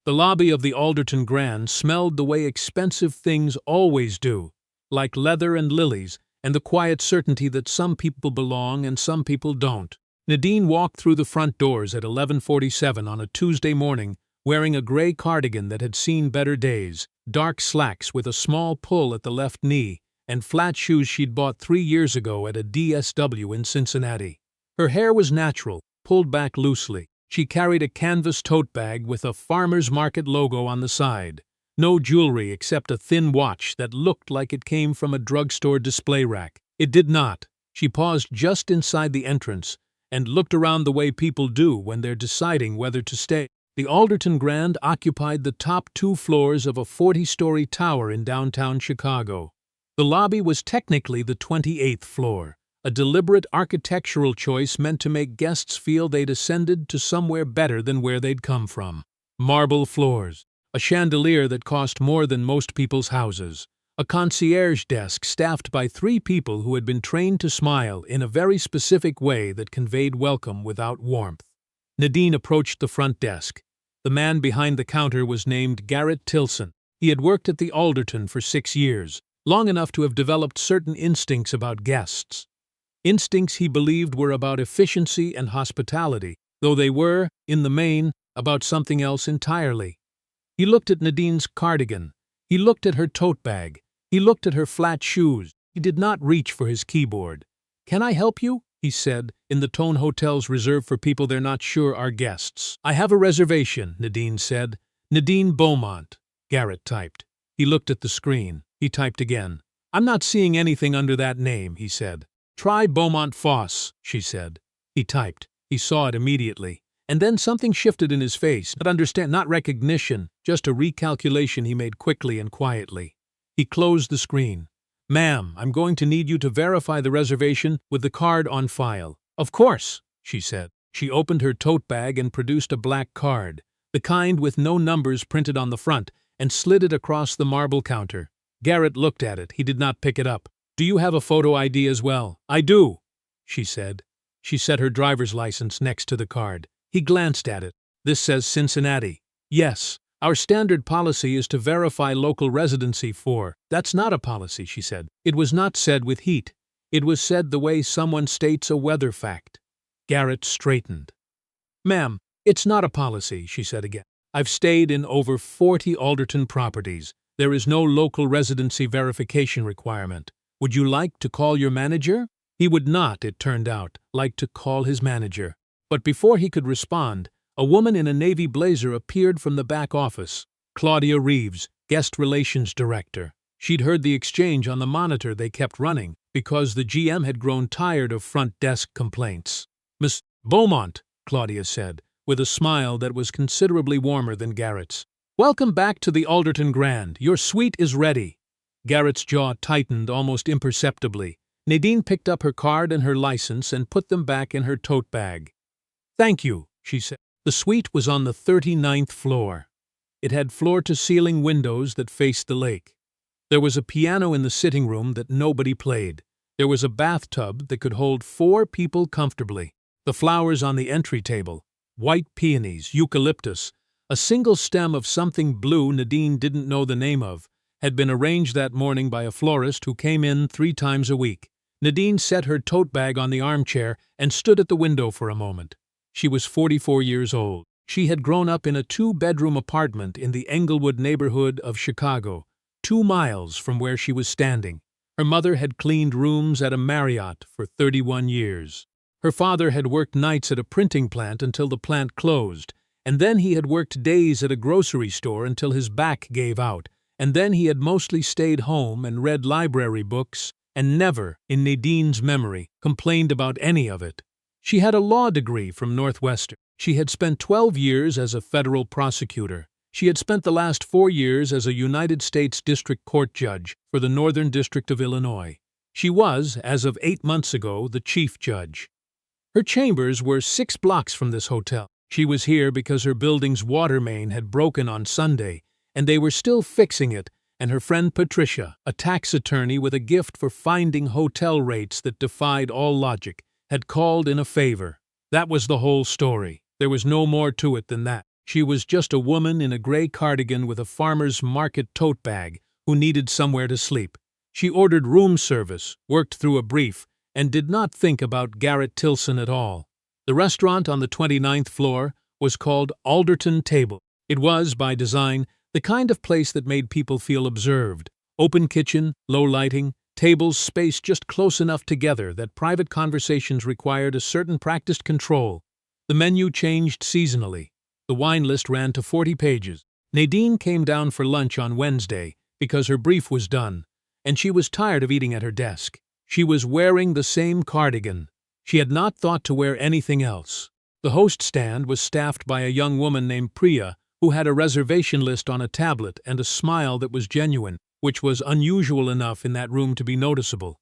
The lobby of the Alderton Grand smelled the way expensive things always do, like leather and lilies, and the quiet certainty that some people belong and some people don't. Nadine walked through the front doors at 11:47 on a Tuesday morning, wearing a gray cardigan that had seen better days, dark slacks with a small pull at the left knee, and flat shoes she'd bought 3 years ago at a DSW in Cincinnati. Her hair was natural, pulled back loosely. She carried a canvas tote bag with a farmer's market logo on the side. No jewelry except a thin watch that looked like it came from a drugstore display rack. It did not. She paused just inside the entrance and looked around the way people do when they're deciding whether to stay. The Alderton Grand occupied the top 2 floors of a 40-story tower in downtown Chicago. The lobby was technically the 28th floor, a deliberate architectural choice meant to make guests feel they'd ascended to somewhere better than where they'd come from. Marble floors, a chandelier that cost more than most people's houses, a concierge desk staffed by 3 people who had been trained to smile in a very specific way that conveyed welcome without warmth. Nadine approached the front desk. The man behind the counter was named Garrett Tilson. He had worked at the Alderton for 6 years, long enough to have developed certain instincts about guests. Instincts he believed were about efficiency and hospitality, though they were, in the main, about something else entirely. He looked at Nadine's cardigan. He looked at her tote bag. He looked at her flat shoes. He did not reach for his keyboard. "Can I help you?" he said, in the tone hotels reserve for people they're not sure are guests. "I have a reservation," Nadine said. "Nadine Beaumont," Garrett typed. He looked at the screen. He typed again. "I'm not seeing anything under that name," he said. "Try Beaumont Foss," she said. He typed. He saw it immediately. And then something shifted in his face. Not recognition, just a recalculation he made quickly and quietly. He closed the screen. "Ma'am, I'm going to need you to verify the reservation with the card on file." "Of course," she said. She opened her tote bag and produced a black card, the kind with no numbers printed on the front, and slid it across the marble counter. Garrett looked at it. He did not pick it up. "Do you have a photo ID as well?" "I do," she said. She set her driver's license next to the card. He glanced at it. "This says Cincinnati." "Yes. Our standard policy is to verify local residency for—" "That's not a policy," she said. It was not said with heat. It was said the way someone states a weather fact. Garrett straightened. "Ma'am, it's not a policy," she said again. "I've stayed in over 40 Alderton properties. There is no local residency verification requirement. Would you like to call your manager?" He would not, it turned out, like to call his manager. But before he could respond, a woman in a navy blazer appeared from the back office. Claudia Reeves, guest relations director. She'd heard the exchange on the monitor they kept running, because the GM had grown tired of front desk complaints. "Miss Beaumont," Claudia said, with a smile that was considerably warmer than Garrett's. "Welcome back to the Alderton Grand. Your suite is ready." Garrett's jaw tightened almost imperceptibly. Nadine picked up her card and her license and put them back in her tote bag. "Thank you," she said. The suite was on the 39th floor. It had floor-to-ceiling windows that faced the lake. There was a piano in the sitting room that nobody played. There was a bathtub that could hold 4 people comfortably. The flowers on the entry table, white peonies, eucalyptus, a single stem of something blue Nadine didn't know the name of, had been arranged that morning by a florist who came in 3 times a week. Nadine set her tote bag on the armchair and stood at the window for a moment. She was 44 years old. She had grown up in a 2-bedroom apartment in the Englewood neighborhood of Chicago, 2 miles from where she was standing. Her mother had cleaned rooms at a Marriott for 31 years. Her father had worked nights at a printing plant until the plant closed, and then he had worked days at a grocery store until his back gave out, and then he had mostly stayed home and read library books and never, in Nadine's memory, complained about any of it. She had a law degree from Northwestern. She had spent 12 years as a federal prosecutor. She had spent the last 4 years as a United States District Court judge for the Northern District of Illinois. She was, as of 8 months ago, the chief judge. Her chambers were 6 blocks from this hotel. She was here because her building's water main had broken on Sunday, and they were still fixing it, and her friend Patricia, a tax attorney with a gift for finding hotel rates that defied all logic, had called in a favor. That was the whole story. There was no more to it than that. She was just a woman in a gray cardigan with a farmer's market tote bag who needed somewhere to sleep. She ordered room service, worked through a brief, and did not think about Garrett Tilson at all. The restaurant on the 29th floor was called Alderton Table. It was, by design, the kind of place that made people feel observed. Open kitchen, low lighting, tables spaced just close enough together that private conversations required a certain practiced control. The menu changed seasonally. The wine list ran to 40 pages. Nadine came down for lunch on Wednesday because her brief was done, and she was tired of eating at her desk. She was wearing the same cardigan. She had not thought to wear anything else. The host stand was staffed by a young woman named Priya, who had a reservation list on a tablet and a smile that was genuine, which was unusual enough in that room to be noticeable.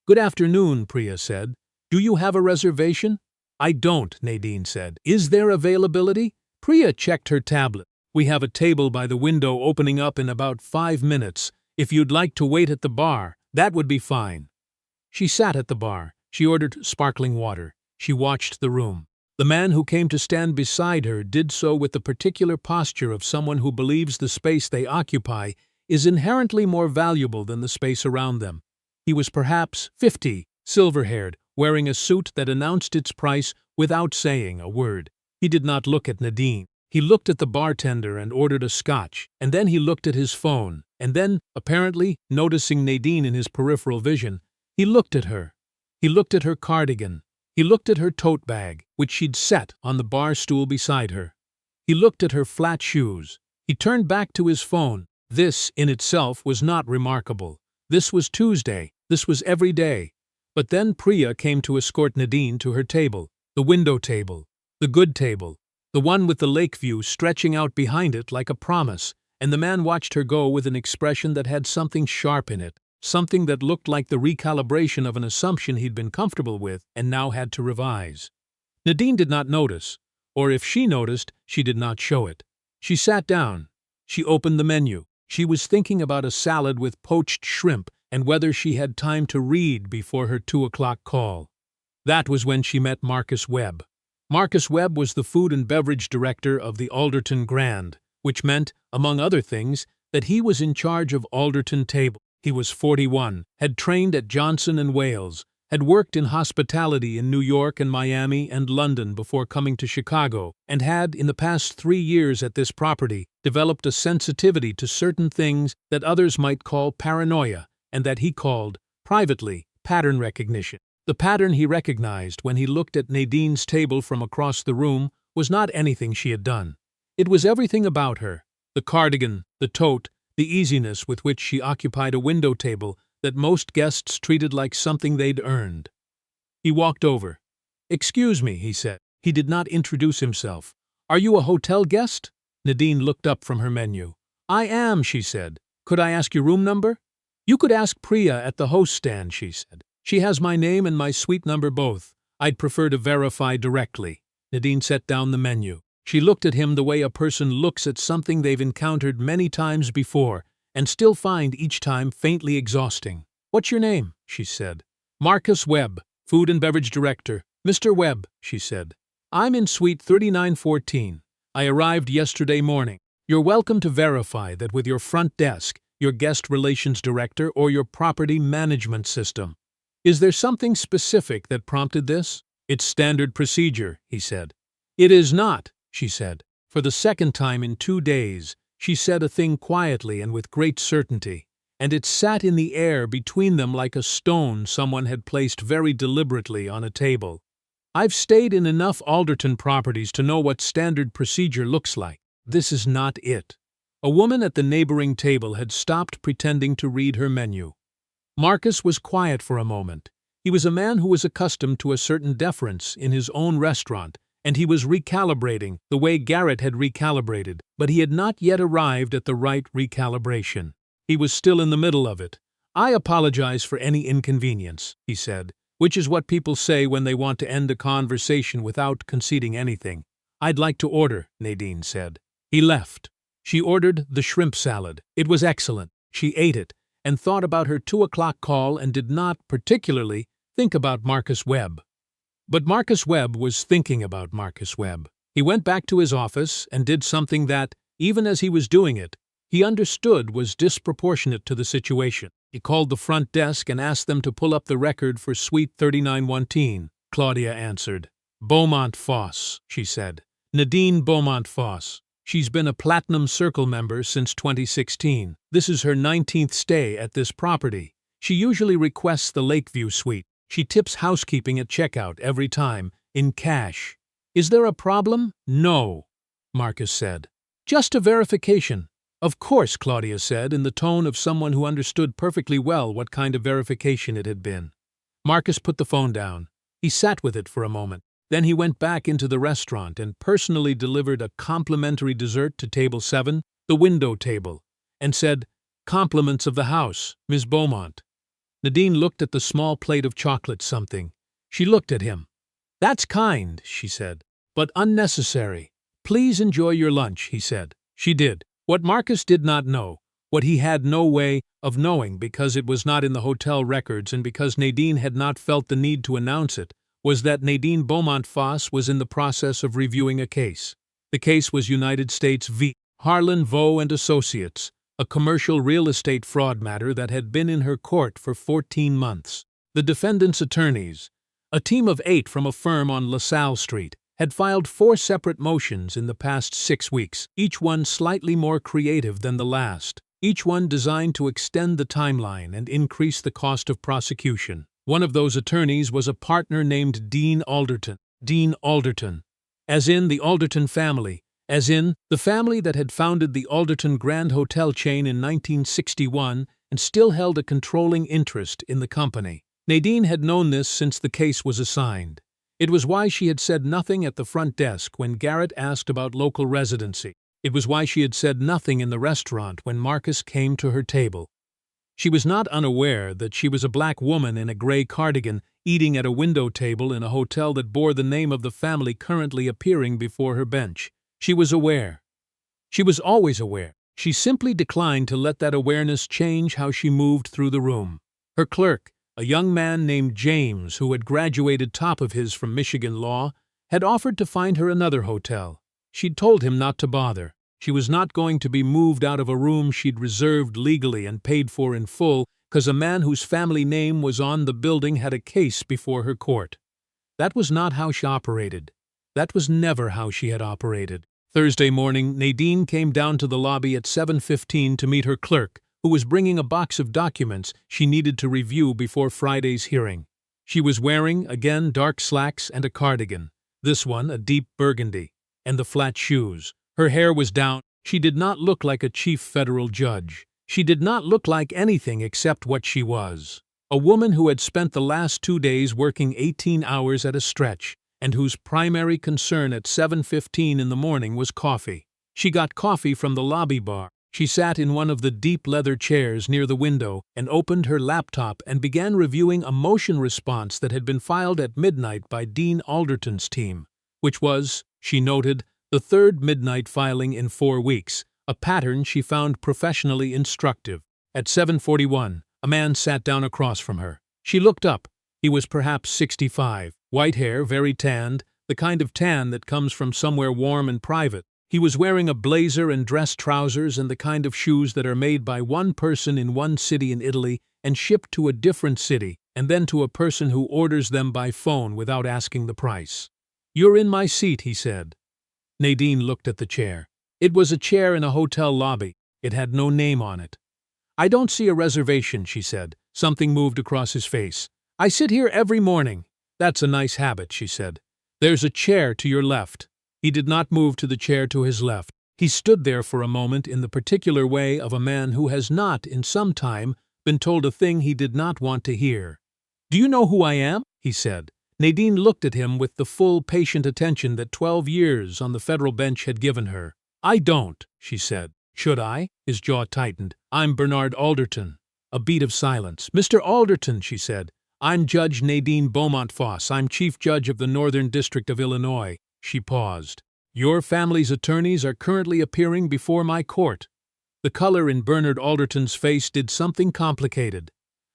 "Good afternoon," Priya said. "Do you have a reservation?" "I don't," Nadine said. "Is there availability?" Priya checked her tablet. "We have a table by the window opening up in about 5 minutes. If you'd like to wait at the bar, that would be fine." She sat at the bar. She ordered sparkling water. She watched the room. The man who came to stand beside her did so with the particular posture of someone who believes the space they occupy is inherently more valuable than the space around them. He was perhaps 50, silver-haired, wearing a suit that announced its price without saying a word. He did not look at Nadine. He looked at the bartender and ordered a scotch, and then he looked at his phone, and then, apparently noticing Nadine in his peripheral vision, he looked at her. He looked at her cardigan. He looked at her tote bag, which she'd set on the bar stool beside her. He looked at her flat shoes. He turned back to his phone. This, in itself, was not remarkable. This was Tuesday. This was every day. But then Priya came to escort Nadine to her table, the window table, the good table, the one with the lake view stretching out behind it like a promise, and the man watched her go with an expression that had something sharp in it, something that looked like the recalibration of an assumption he'd been comfortable with and now had to revise. Nadine did not notice, or if she noticed, she did not show it. She sat down. She opened the menu. She was thinking about a salad with poached shrimp and whether she had time to read before her 2 o'clock call. That was when she met Marcus Webb. Marcus Webb was the food and beverage director of the Alderton Grand, which meant, among other things, that he was in charge of Alderton Table. He was 41, had trained at Johnson & Wales, had worked in hospitality in New York and Miami and London before coming to Chicago, and had, in the past 3 years at this property, developed a sensitivity to certain things that others might call paranoia, and that he called, privately, pattern recognition. The pattern he recognized when he looked at Nadine's table from across the room was not anything she had done. It was everything about her, the cardigan, the tote, the easiness with which she occupied a window table that most guests treated like something they'd earned. He walked over. "Excuse me," he said. He did not introduce himself. "Are you a hotel guest?" Nadine looked up from her menu. "I am," she said. "Could I ask your room number?" "You could ask Priya at the host stand," she said. "She has my name and my suite number both. I'd prefer to verify directly." Nadine set down the menu. She looked at him the way a person looks at something they've encountered many times before and still find each time faintly exhausting. "What's your name?" she said. "Marcus Webb, food and beverage director." "Mr. Webb," she said. "I'm in suite 3914. I arrived yesterday morning. You're welcome to verify that with your front desk, your guest relations director, or your property management system. Is there something specific that prompted this?" "It's standard procedure," he said. "It is not," she said. For the second time in 2 days, she said a thing quietly and with great certainty, and it sat in the air between them like a stone someone had placed very deliberately on a table. "I've stayed in enough Alderton properties to know what standard procedure looks like. This is not it." A woman at the neighboring table had stopped pretending to read her menu. Marcus was quiet for a moment. He was a man who was accustomed to a certain deference in his own restaurant, and he was recalibrating the way Garrett had recalibrated, but he had not yet arrived at the right recalibration. He was still in the middle of it. "I apologize for any inconvenience," he said, which is what people say when they want to end a conversation without conceding anything. "I'd like to order," Nadine said. He left. She ordered the shrimp salad. It was excellent. She ate it and thought about her 2 o'clock call and did not, particularly, think about Marcus Webb. But Marcus Webb was thinking about Marcus Webb. He went back to his office and did something that, even as he was doing it, he understood was disproportionate to the situation. He called the front desk and asked them to pull up the record for Suite 3919. Claudia answered. Beaumont Foss, she said. Nadine Beaumont Foss. She's been a Platinum Circle member since 2016. This is her 19th stay at this property. She usually requests the Lakeview suite. She tips housekeeping at checkout every time, in cash. Is there a problem? No, Marcus said. Just a verification. Of course, Claudia said, in the tone of someone who understood perfectly well what kind of verification it had been. Marcus put the phone down. He sat with it for a moment. Then he went back into the restaurant and personally delivered a complimentary dessert to table 7, the window table, and said, Compliments of the house, Miss Beaumont. Nadine looked at the small plate of chocolate something. She looked at him. That's kind, she said, but unnecessary. Please enjoy your lunch, he said. She did. What Marcus did not know, what he had no way of knowing because it was not in the hotel records and because Nadine had not felt the need to announce it, was that Nadine Beaumont Foss was in the process of reviewing a case. The case was United States v. Harlan Vaux and Associates, a commercial real estate fraud matter that had been in her court for 14 months. The defendant's attorneys, a team of 8 from a firm on LaSalle Street, had filed 4 separate motions in the past 6 weeks, each one slightly more creative than the last, each one designed to extend the timeline and increase the cost of prosecution. One of those attorneys was a partner named Dean Alderton. Dean Alderton, as in the Alderton family, as in the family that had founded the Alderton Grand Hotel chain in 1961 and still held a controlling interest in the company. Nadine had known this since the case was assigned. It was why she had said nothing at the front desk when Garrett asked about local residency. It was why she had said nothing in the restaurant when Marcus came to her table. She was not unaware that she was a black woman in a gray cardigan eating at a window table in a hotel that bore the name of the family currently appearing before her bench. She was aware. She was always aware. She simply declined to let that awareness change how she moved through the room. Her clerk, a young man named James who had graduated top of his from Michigan law, had offered to find her another hotel. She'd told him not to bother. She was not going to be moved out of a room she'd reserved legally and paid for in full because a man whose family name was on the building had a case before her court. That was not how she operated. That was never how she had operated. Thursday morning, Nadine came down to the lobby at 7:15 to meet her clerk, who was bringing a box of documents she needed to review before Friday's hearing. She was wearing, again, dark slacks and a cardigan, this one a deep burgundy, and the flat shoes. Her hair was down. She did not look like a chief federal judge. She did not look like anything except what she was. A woman who had spent the last 2 days working 18 hours at a stretch, and whose primary concern at 7:15 in the morning was coffee. She got coffee from the lobby bar. She sat in one of the deep leather chairs near the window and opened her laptop and began reviewing a motion response that had been filed at midnight by Dean Alderton's team, which was, she noted, the 3rd midnight filing in 4 weeks, a pattern she found professionally instructive. At 7:41, a man sat down across from her. She looked up. He was perhaps 65, white hair, very tanned, the kind of tan that comes from somewhere warm and private. He was wearing a blazer and dress trousers and the kind of shoes that are made by one person in one city in Italy and shipped to a different city, and then to a person who orders them by phone without asking the price. "You're in my seat," he said. Nadine looked at the chair. It was a chair in a hotel lobby. It had no name on it. "I don't see a reservation," she said. Something moved across his face. "I sit here every morning." "That's a nice habit," she said. "There's a chair to your left." He did not move to the chair to his left. He stood there for a moment in the particular way of a man who has not, in some time, been told a thing he did not want to hear. "Do you know who I am?" he said. Nadine looked at him with the full, patient attention that 12 years on the federal bench had given her. "I don't," she said. "Should I?" His jaw tightened. "I'm Bernard Alderton." A beat of silence. "Mr. Alderton," she said. "I'm Judge Nadine Beaumont Foss. I'm Chief Judge of the Northern District of Illinois." She paused. "Your family's attorneys are currently appearing before my court." The color in Bernard Alderton's face did something complicated.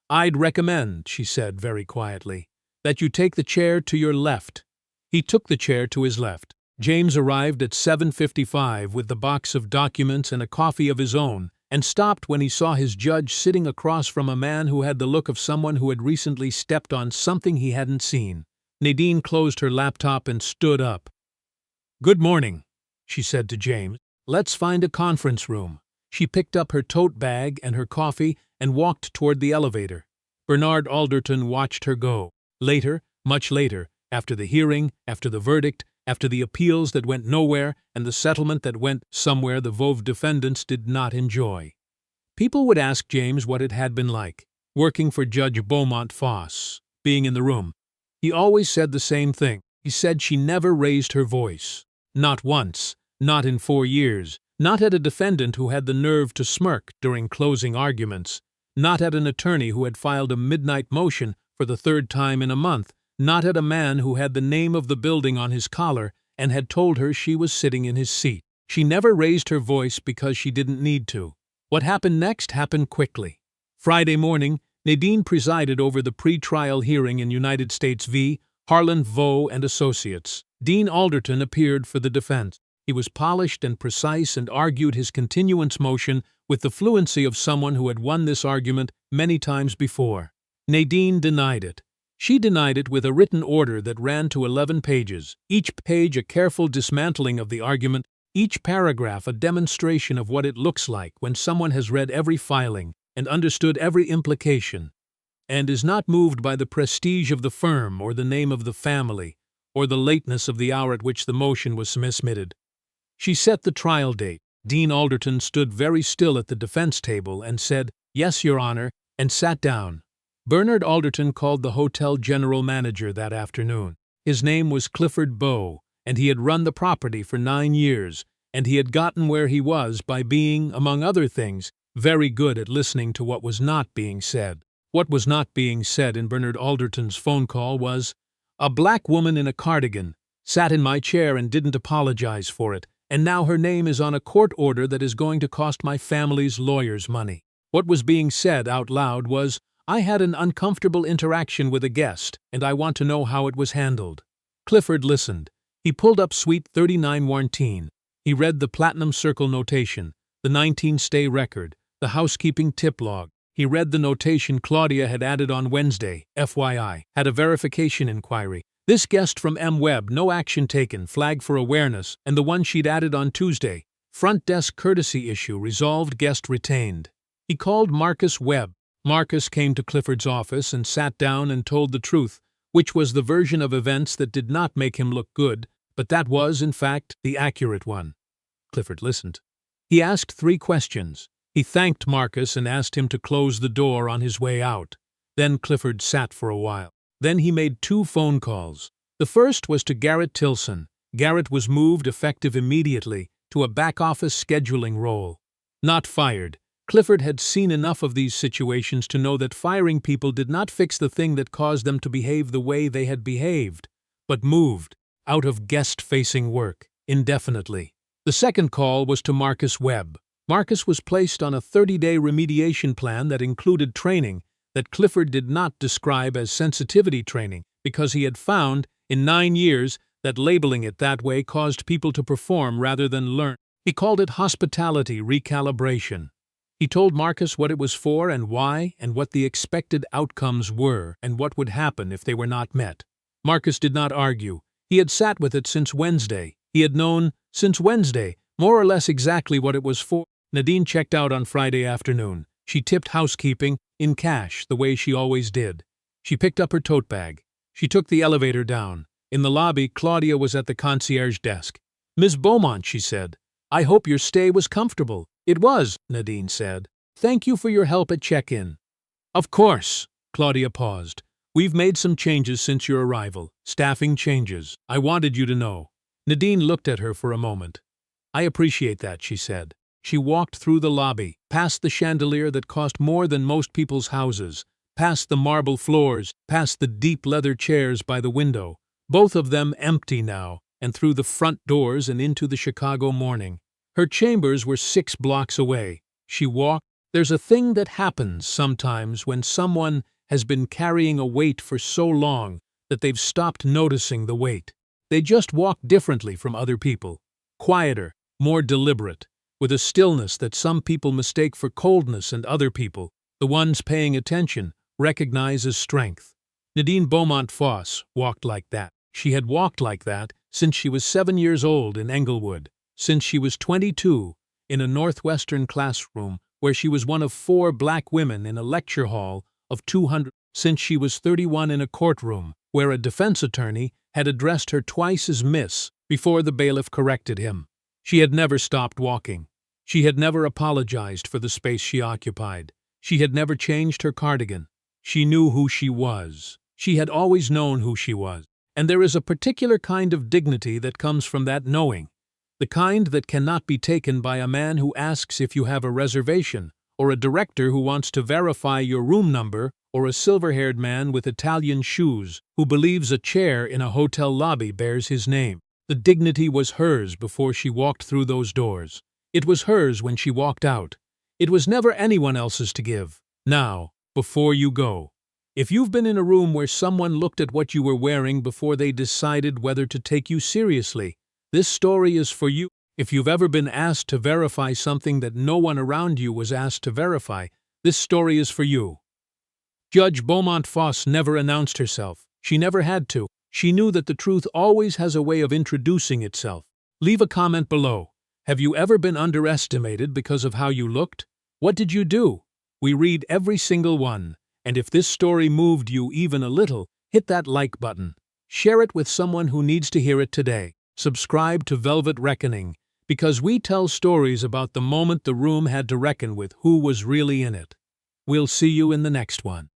"I'd recommend," she said very quietly, "that you take the chair to your left." He took the chair to his left. James arrived at 7:55 with the box of documents and a coffee of his own, and stopped when he saw his judge sitting across from a man who had the look of someone who had recently stepped on something he hadn't seen. Nadine closed her laptop and stood up. "Good morning," she said to James. "Let's find a conference room." She picked up her tote bag and her coffee and walked toward the elevator. Bernard Alderton watched her go. Later, much later, after the hearing, after the verdict, after the appeals that went nowhere and the settlement that went somewhere the Vauve defendants did not enjoy, people would ask James what it had been like, working for Judge Beaumont Foss, being in the room. He always said the same thing. He said she never raised her voice. Not once, not in 4 years, not at a defendant who had the nerve to smirk during closing arguments, not at an attorney who had filed a midnight motion for the 3rd time in a month, not at a man who had the name of the building on his collar and had told her she was sitting in his seat. She never raised her voice because she didn't need to. What happened next happened quickly. Friday morning, Nadine presided over the pre-trial hearing in United States v. Harlan Vaux and Associates. Dean Alderton appeared for the defense. He was polished and precise and argued his continuance motion with the fluency of someone who had won this argument many times before. Nadine denied it. She denied it with a written order that ran to 11 pages, each page a careful dismantling of the argument, each paragraph a demonstration of what it looks like when someone has read every filing and understood every implication, and is not moved by the prestige of the firm or the name of the family or the lateness of the hour at which the motion was submitted. She set the trial date. Dean Alderton stood very still at the defense table and said, "Yes, Your Honor," and sat down. Bernard Alderton called the hotel general manager that afternoon. His name was Clifford Bowe, and he had run the property for 9 years, and he had gotten where he was by being, among other things, very good at listening to what was not being said. What was not being said in Bernard Alderton's phone call was, "A black woman in a cardigan sat in my chair and didn't apologize for it, and now her name is on a court order that is going to cost my family's lawyers money." What was being said out loud was, "I had an uncomfortable interaction with a guest, and I want to know how it was handled." Clifford listened. He pulled up Suite 39 Warrantine. He read the Platinum Circle notation, the 19-stay record, the housekeeping tip log. He read the notation Claudia had added on Wednesday, FYI, had a verification inquiry. This guest from M. Webb, no action taken, flag for awareness, and the one she'd added on Tuesday, front desk courtesy issue, resolved, guest retained. He called Marcus Webb. Marcus came to Clifford's office and sat down and told the truth, which was the version of events that did not make him look good, but that was, in fact, the accurate one. Clifford listened. He asked 3 questions. He thanked Marcus and asked him to close the door on his way out. Then Clifford sat for a while. Then he made 2 phone calls. The first was to Garrett Tilson. Garrett was moved, effective immediately, to a back-office scheduling role. Not fired. Clifford had seen enough of these situations to know that firing people did not fix the thing that caused them to behave the way they had behaved, but moved out of guest-facing work indefinitely. The second call was to Marcus Webb. Marcus was placed on a 30-day remediation plan that included training that Clifford did not describe as sensitivity training because he had found, in 9 years, that labeling it that way caused people to perform rather than learn. He called it hospitality recalibration. He told Marcus what it was for and why, and what the expected outcomes were, and what would happen if they were not met. Marcus did not argue. He had sat with it since Wednesday. He had known, since Wednesday, more or less exactly what it was for. Nadine checked out on Friday afternoon. She tipped housekeeping, in cash, the way she always did. She picked up her tote bag. She took the elevator down. In the lobby, Claudia was at the concierge desk. "Miss Beaumont," she said, "I hope your stay was comfortable." "It was," Nadine said. "Thank you for your help at check-in." "Of course." Claudia paused. "We've made some changes since your arrival. Staffing changes. I wanted you to know." Nadine looked at her for a moment. "I appreciate that," she said. She walked through the lobby, past the chandelier that cost more than most people's houses, past the marble floors, past the deep leather chairs by the window, both of them empty now, and through the front doors and into the Chicago morning. Her chambers were 6 blocks away. She walked. There's a thing that happens sometimes when someone has been carrying a weight for so long that they've stopped noticing the weight. They just walked differently from other people. Quieter, more deliberate, with a stillness that some people mistake for coldness and other people, the ones paying attention, recognize as strength. Nadine Beaumont Foss walked like that. She had walked like that since she was 7 years old in Englewood, since she was 22, in a Northwestern classroom where she was one of 4 black women in a lecture hall of 200, since she was 31 in a courtroom where a defense attorney had addressed her twice as Miss before the bailiff corrected him. She had never stopped walking. She had never apologized for the space she occupied. She had never changed her cardigan. She knew who she was. She had always known who she was. And there is a particular kind of dignity that comes from that knowing, the kind that cannot be taken by a man who asks if you have a reservation, or a director who wants to verify your room number, or a silver-haired man with Italian shoes who believes a chair in a hotel lobby bears his name. The dignity was hers before she walked through those doors. It was hers when she walked out. It was never anyone else's to give. Now, before you go, if you've been in a room where someone looked at what you were wearing before they decided whether to take you seriously, this story is for you. If you've ever been asked to verify something that no one around you was asked to verify, this story is for you. Judge Beaumont Foss never announced herself. She never had to. She knew that the truth always has a way of introducing itself. Leave a comment below. Have you ever been underestimated because of how you looked? What did you do? We read every single one. And if this story moved you even a little, hit that like button. Share it with someone who needs to hear it today. Subscribe to Velvet Reckoning, because we tell stories about the moment the room had to reckon with who was really in it. We'll see you in the next one.